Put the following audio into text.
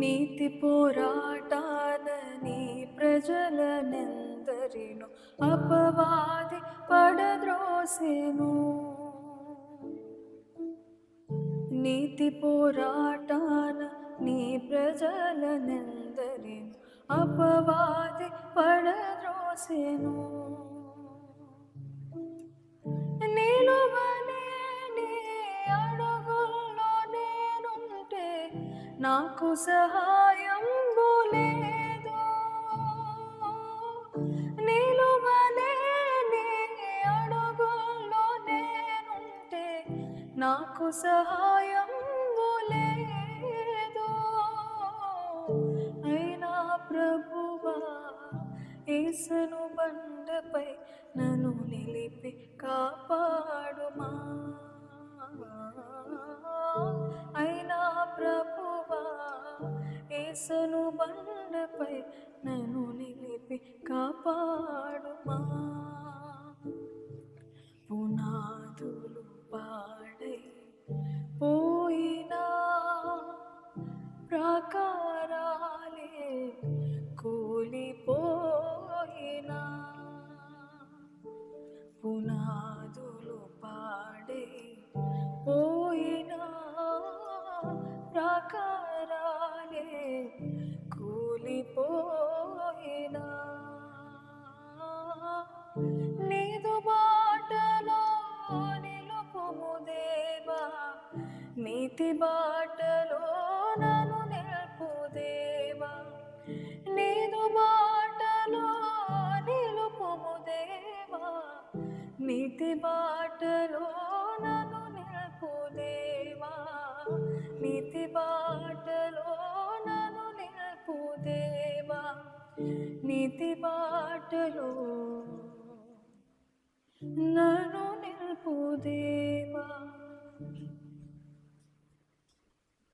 నీతి పోరాటాన నీ ప్రజలనెందరినో అపవాది పడద్రోసెను. నీతి పోరాటాన నీ ప్రజలనెందరినో అపవాది పడద్రోసెను. నిలువలేని అడుగుల్లో నేనుంటే నాకు సహాయం లేదు. నిలువలేని అడుగుల్లో నేనుంటే నాకు సహాయం లేదు. అయినా ప్రభువా యేసును బండపై నన్ను నిలిపి కాపాడుమా. అయినా ప్రభువా యేసును బండపై నన్ను నిలిపి కాపాడుమా. పునాదులు పాడై పోయినా ప్రాకారాలే కూలిపోయినా, పునాదులు పాడై పోయినా ప్రాకారాలే కూలిపోయినా, నీదు బాటలో నిలుపుము దేవా, నీతి బాటలో నన్ను నిలుపు దేవా. నీదు బాటలో నిలుపుము దేవా, నీతి బాటలో నన్ను నిలుపు దేవా. నీతి బాటలో నన్ను నిలుపు దేవా, నీతి బాటలో నన్ను నిలుపు దేవా.